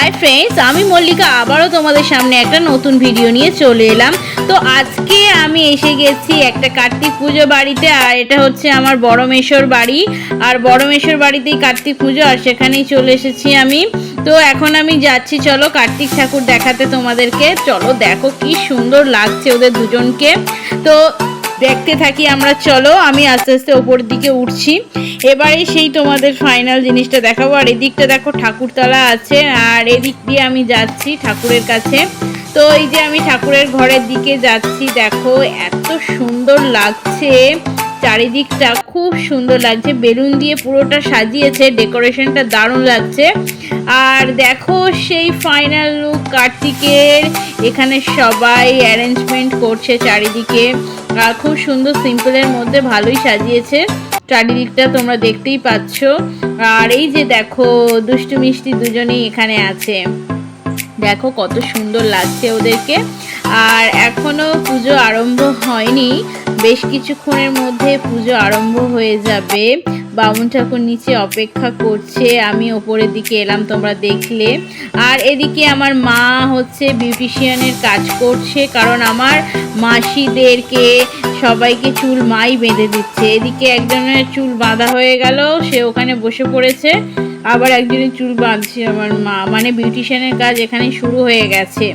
Hi friends आमी मल्लिका आबारो तोमादेर सामने एक नतून भिडियो निये चले एलाम। तो आज के आमी एसे गेছি একটা কার্তিক পুজো বাড়িতে আর এটা হচ্ছে আমার বড় মেশোর বাড়ি আর বড় মেশোর বাড়িতেই কার্তিক পুজো আর সেখানেই চলে এসেছি আমি। তো এখন আমি যাচ্ছি, চলো কার্তিক ঠাকুর দেখাতে তোমাদেরকে। চলো দেখো কি সুন্দর লাগছে ওদের দুজনকে। তো দেখতে থাকি আমরা, চলো আমি আস্তে আস্তে ওপর দিকে উঠছি। এবারে সেই তোমাদের ফাইনাল জিনিসটা দেখাবো। আর এদিকটা দেখো ঠাকুরতলা আছে আর এদিক দিয়ে আমি যাচ্ছি ঠাকুরের কাছে। তো এই যে আমি ঠাকুরের ঘরের দিকে যাচ্ছি, দেখো এত সুন্দর লাগছে, চারিদিকটা খুব সুন্দর লাগছে, বেলুন দিয়ে পুরোটা সাজিয়েছে, ডেকোরেশনটা দারুণ লাগছে। আর দেখো সেই ফাইনাল লুক কার্তিকের, এখানে সবাই অ্যারেঞ্জমেন্ট করছে চারিদিকে, খুব সুন্দর সিম্পলের মধ্যে ভালোই সাজিয়েছে চারিদিকটা, তোমরা দেখতেই পাচ্ছ। আর এই যে দেখো দুষ্টু মিষ্টি দুজনেই এখানে আছে, দেখো কত সুন্দর লাগছে ওদেরকে। আর এখনো পুজো আরম্ভ হয়নি, বেশ কিছুক্ষণের মধ্যে পুজো আরম্ভ হয়ে যাবে। বামুন ঠাকুর নিচে অপেক্ষা করছে, আমি ওপরের দিকে এলাম, তোমরা দেখলে। আর এদিকে আমার মা হচ্ছে বিউটিশিয়ানের কাজ করছে, কারণ আমার মাসিদেরকে সবাইকে চুল মাই বেঁধে দিচ্ছে। এদিকে একজনের চুল বাঁধা হয়ে গেল, সে ওখানে বসে পড়েছে, আবার একজনের চুল বাঁধছে আমার মা, মানে বিউটিশিয়ানের কাজ এখানে শুরু হয়ে গেছে।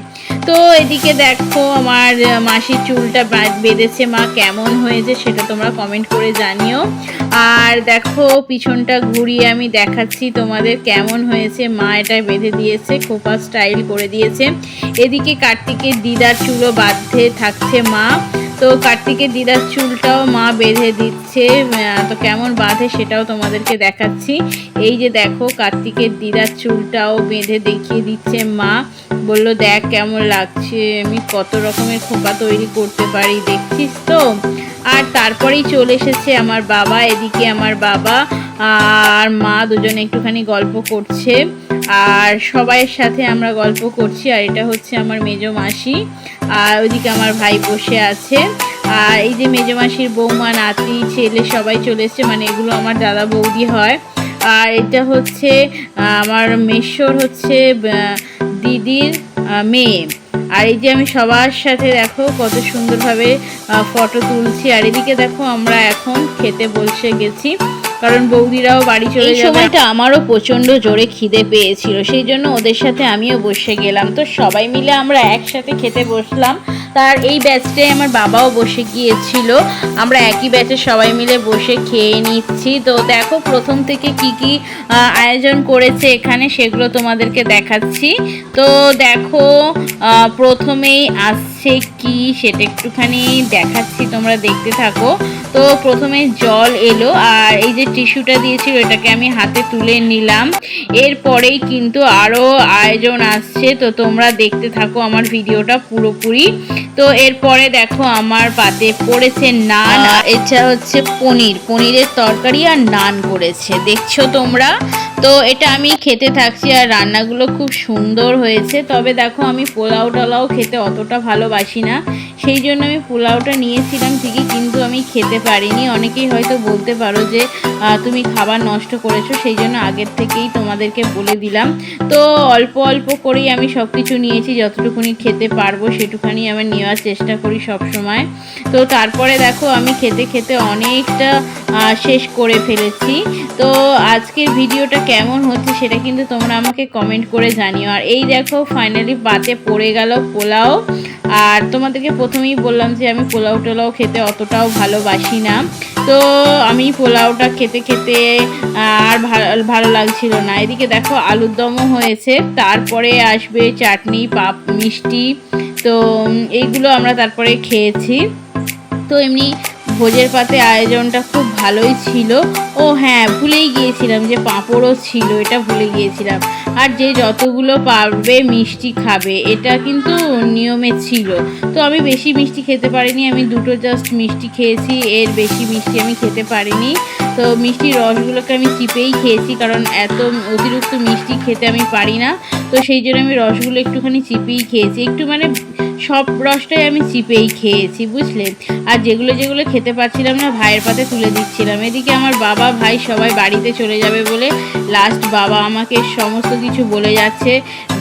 তো এদিকে দেখো আমার মাসির চুলটা বেঁধেছে মা, কেমন হয়েছে সেটা তোমরা কমেন্ট করে জানিও। আর দেখো পিছনটা ঘুরিয়ে আমি দেখাচ্ছি তোমাদের কেমন হয়েছে, মা এটা বেঁধে দিয়েছে, খোপা স্টাইল করে দিয়েছে। এদিকে কার্তিকের দিদার চুলও বাঁধতে থাকছে মা, তো কার্তিকের দিদার চুলটাও মা বেঁধে দিচ্ছে, তো কেমন বাঁধে সেটাও তোমাদেরকে দেখাচ্ছি। এই যে দেখো কার্তিকের দিদার চুলটাও বেঁধে দেখিয়ে দিচ্ছে মা, বললো দেখ কেমন লাগছে, আমি কত রকমের খোপা তৈরি করতে পারি, দেখছিস তো। আর তারপরেই চলে এসেছে আমার বাবা, এদিকে আমার বাবা আর মা দুজনে একটুখানি গল্প করছে আর সবাইয়ের সাথে আমরা গল্প করছি। আর এটা হচ্ছে আমার মেজো মাসি, আর ওইদিকে আমার ভাই বসে আছে। আর এই যে মেজো মাসির বৌমা, নাতি, ছেলে সবাই চলে এসছে, মানে এগুলো আমার দাদা বৌদি হয়। আর এটা হচ্ছে আমার মেশোর হচ্ছে দিদির মেয়ে। আর এই যে আমি সবার সাথে দেখো কত সুন্দরভাবে ফটো তুলছি। আর এদিকে দেখো আমরা এখন খেতে বসে গেছি, কারণ বৌদিরাও বাড়ি চলে যাবে। এই সময়টা আমারও প্রচণ্ড জোরে খিদে পেয়েছিল, সেই জন্য ওদের সাথে আমিও বসে গেলাম। তো সবাই মিলে আমরা একসাথে খেতে বসলাম। তার এই ব্যাচটায় আমার বাবাও বসে গিয়েছিল, আমরা একই ব্যাচে সবাই মিলে বসে খেয়ে নিচ্ছি। তো দেখো প্রথম থেকে কি কি আয়োজন করেছে এখানে সেগুলো তোমাদেরকে দেখাচ্ছি। তো দেখো প্রথমেই আসছে কি সেটা একটুখানি দেখাচ্ছি, তোমরা দেখতে থাকো। তো প্রথমে জল এলো আর এই যে টিস্যুটা দিয়েছিল এটাকে আমি হাতে তুলে নিলাম। এরপরেই কিন্তু আরও আয়োজন আসছে, তো তোমরা দেখতে থাকো আমার ভিডিওটা পুরোপুরি। তো এরপরে দেখো আমার পাতে পড়েছে নান, এটা হচ্ছে পনিরের তরকারি আর নান করেছে, দেখছো তোমরা। তো এটা আমি খেতে থাকছি আর রান্নাগুলো খুব সুন্দর হয়েছে। তবে দেখো আমি পোলাও টোলাও খেতে অতটা ভালোবাসি না, সেই জন্য আমি পোলাওটা নিয়েছিলাম ঠিকই, কিন্তু আমি খেতে পারিনি। অনেকেই হয়তো বলতে পারো যে তুমি খাবার নষ্ট করেছো, সেই জন্য আগের থেকেই তোমাদেরকে বলে দিলাম। তো অল্প অল্প করেই আমি সব কিছু নিয়েছি, যতটুকুনি খেতে পারবো সেটুখানি আমি নেওয়ার চেষ্টা করি সব সময়। তো তারপরে দেখো আমি খেতে খেতে অনেকটা শেষ করে ফেলেছি। তো আজকের ভিডিওটা কেমন হচ্ছে সেটা কিন্তু তোমরা আমাকে কমেন্ট করে জানিও। আর এই দেখো ফাইনালি পাতে পড়ে গেল পোলাও। আর তোমাদেরকে প্রথমেই বললাম যে আমি পোলাও টোলাও খেতে অতটাও ভালোবাসি না, তো আমি পোলাওটা খেতে খেতে আর ভালো লাগছিল না। এদিকে দেখো আলুর দমও হয়েছে, তারপরে আসবে চাটনি, মিষ্টি, তো এইগুলো আমরা তারপরে খেয়েছি। তো এমনি ভোজের পাতে আয়োজনটা খুব ভালোই ছিল। ও হ্যাঁ, ভুলেই গিয়েছিলাম যে পাঁপড়ও ছিল, এটা ভুলে গিয়েছিলাম। আর যে যতগুলো পারবে মিষ্টি খাবে এটা কিন্তু নিয়মে ছিল। তো আমি বেশি মিষ্টি খেতে পারিনি, আমি দুটো জাস্ট মিষ্টি খেয়েছি, এর বেশি মিষ্টি আমি খেতে পারিনি। তো মিষ্টির রসগুলোকে আমি চিপেই খেয়েছি, কারণ এত অতিরিক্ত মিষ্টি খেতে আমি পারি না, তো সেই জন্য আমি রসগুলো একটুখানি চিপেই খেয়েছি। একটু মানে সব রসটাই আমি চিপেই খেয়েছি, বুঝলে। আর যেগুলো যেগুলো খেতে পারছিলাম না ভাইয়ের পাতে তুলে দিচ্ছিলাম। এদিকে আমার বাবা ভাই সবাই বাড়িতে চলে যাবে বলে লাস্ট বাবা আমাকে সমস্ত কিছু বলে যাচ্ছে,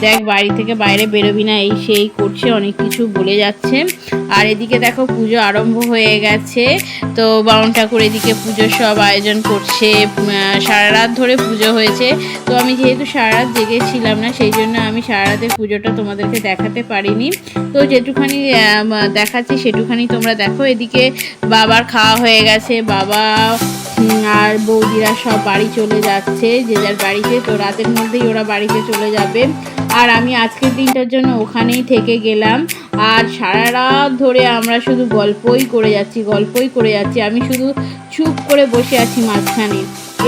দেখ বাড়ি থেকে বাইরে বেরোবি না, এই সেই করছে, অনেক কিছু বলে যাচ্ছে। আর এদিকে দেখো পুজো আরম্ভ হয়ে গেছে। তো বাউন ঠাকুর এদিকে পুজোর সব আয়োজন করছে। সারা রাত ধরে পুজো হয়েছে। তো আমি যেহেতু সারা রাত জেগেছিলাম না, সেই জন্য আমি সারা রাতের পুজোটা তোমাদেরকে দেখাতে পারিনি। তো যেটুখানি দেখাচ্ছি সেটুখানি তোমরা দেখো। এদিকে বাবার খাওয়া হয়ে গেছে, বাবা আর বৌদিরা সব বাড়ি চলে যাচ্ছে যে যার বাড়িতে। তো রাতের মধ্যেই ওরা বাড়িতে চলে যাবে। আর আমি আজকের দিনটার জন্য ওখানেই থেকে গেলাম। আর সারা রাত ধরে আমরা শুধু গল্পই করে যাচ্ছি। আমি শুধু চুপ করে বসে আছি মাঝখানে।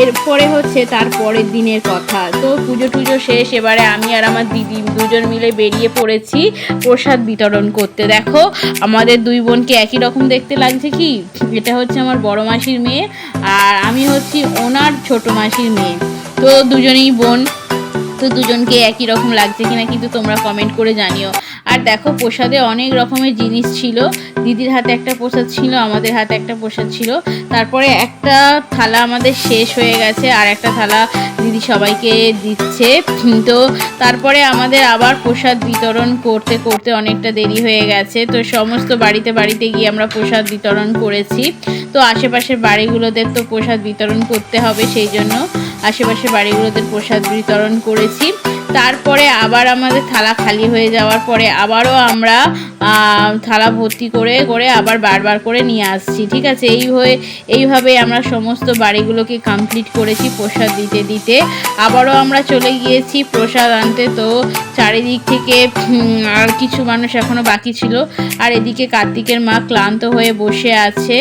এরপরে হচ্ছে তার পরের দিনের কথা। তো পুজো টুজো শেষ, এবারে আমি আর আমার দিদি দুজন মিলে বেরিয়ে পড়েছি প্রসাদ বিতরণ করতে। দেখো আমাদের দুই বোনকে একই রকম দেখতে লাগছে কি? এটা হচ্ছে আমার বড় মাসির মেয়ে আর আমি হচ্ছি ওনার ছোট মাসির মেয়ে। তো দুজনেই বোন। তো দুজনকে একই রকম লাগছে কিনা কিন্তু তোমরা কমেন্ট করে জানিও। আর দেখো প্রসাদে অনেক রকমের জিনিস ছিল। দিদির হাতে একটা প্রসাদ ছিল, আমাদের হাতে একটা প্রসাদ ছিল। তারপরে একটা থালা আমাদের শেষ হয়ে গেছে, আর একটা থালা দিদি সবাইকে দিচ্ছে। তো তারপরে আমাদের আবার প্রসাদ বিতরণ করতে করতে অনেকটা দেরি হয়ে গেছে। তো সমস্ত বাড়িতে গিয়ে আমরা প্রসাদ বিতরণ করেছি। তো আশেপাশের বাড়িগুলোদের তো প্রসাদ বিতরণ করতে হবে, সেই জন্য আশেপাশের বাড়িগুলোতে প্রসাদ বিতরণ করেছি। তারপরে আবার আমাদের থালা খালি হয়ে যাওয়ার পরে আবারও আমরা থালা ভর্তি করে করে আবার বারবার করে নিয়ে আসছি, ঠিক আছে। এইভাবে আমরা সমস্ত বাড়িগুলোকে কমপ্লিট করেছি প্রসাদ দিতে দিতে। আবারও আমরা চলে গিয়েছি প্রসাদ আনতে। তো চারিদিক থেকে আর কিছু মানুষ এখনও বাকি ছিল। আর এদিকে কার্তিকের মা ক্লান্ত হয়ে বসে আছে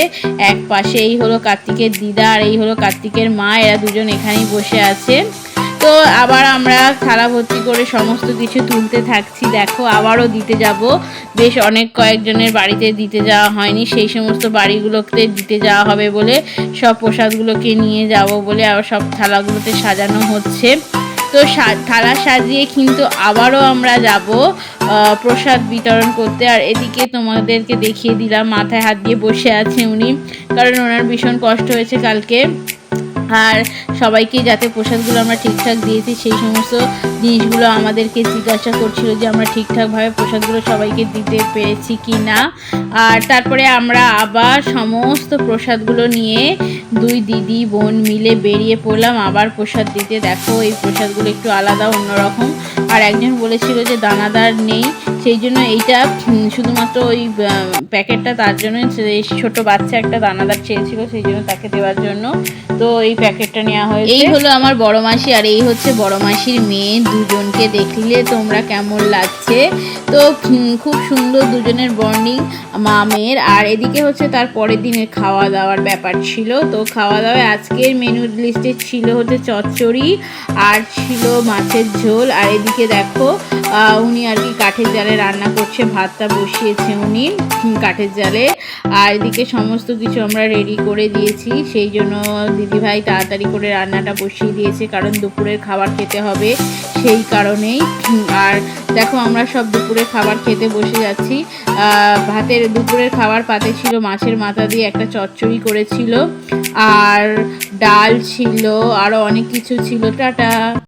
এক পাশে। এই হলো কার্তিকের দিদা আর এই হলো কার্তিকের মা, এরা দুজন এখানেই বসে আছে। তো আবার আমরা থালা ভর্তি করে সমস্ত কিছু তুলতে থাকছি। দেখো আবারও দিতে যাব, বেশ অনেক কয়েকজনের বাড়িতে দিতে যাওয়া হয়নি, সেই সমস্ত বাড়িগুলোতে দিতে যাওয়া হবে বলে সব প্রসাদগুলোকে নিয়ে যাব বলে আবার সব থালাগুলোতে সাজানো হচ্ছে। তো থালা সাজিয়ে কিন্তু আবারও আমরা যাব প্রসাদ বিতরণ করতে। আর এদিকে তোমাদেরকে দেখিয়ে দিলাম মাথায় হাত দিয়ে বসে আছে উনি, কারণ ওনার ভীষণ কষ্ট হয়েছে কালকে। আর সবাইকে যাতে প্রসাদগুলো আমরা ঠিকঠাক দিয়েছি সেই সমস্ত জিনিসগুলো আমাদেরকে জিজ্ঞাসা করছিল যে আমরা ঠিকঠাকভাবে প্রসাদগুলো সবাইকে দিতে পেরেছি কি না। আর তারপরে আমরা আবার সমস্ত প্রসাদগুলো নিয়ে দুই দিদি বোন মিলে বেরিয়ে পড়লাম আবার প্রসাদ দিতে। দেখো এই প্রসাদগুলো একটু আলাদা অন্যরকম। আর একজন বলেছিল যে দানাদার নেই, সেই জন্য এইটা শুধুমাত্র ওই প্যাকেটটা, তার জন্য ছোট বাচ্চা একটা দানাদার চেয়েছিল, সেই জন্য তাকে দেওয়ার জন্য তো এই প্যাকেটটা নেওয়া হয়েছে। এই হলো আমার বড় মাসি আর এই হচ্ছে বড় মাসির মেয়ে। দুজনকে দেখলে তোমরা কেমন লাগছে? তো খুব সুন্দর দুজনের বন্ডিং মা মেয়ের। আর এদিকে হচ্ছে তার পরের দিনের খাওয়া দাওয়ার ব্যাপার ছিল। তো খাওয়া দাওয়ায় আজকের মেনু লিস্টে ছিল হচ্ছে চচ্চড়ি আর ছিল মাছের ঝোল। আর এদিকে দেখো উনি আর কি কাঠের জালে রান্না করছে, ভাতটা বসিয়েছে উনি কাঠের জালে। আর এদিকে সমস্ত কিছু আমরা রেডি করে দিয়েছি, সেই জন্য দিদিভাই তাড়াতাড়ি করে রান্নাটা বসিয়ে দিয়েছে, কারণ দুপুরের খাবার খেতে হবে সেই কারণেই। আর দেখো আমরা সব দুপুরের খাবার খেতে বসে যাচ্ছি। দুপুরের খাবার পাতে ছিল মাছের মাথা দিয়ে একটা চচ্চড়ি করেছিল, আর ডাল ছিল, আরও অনেক কিছু ছিল। টাটা।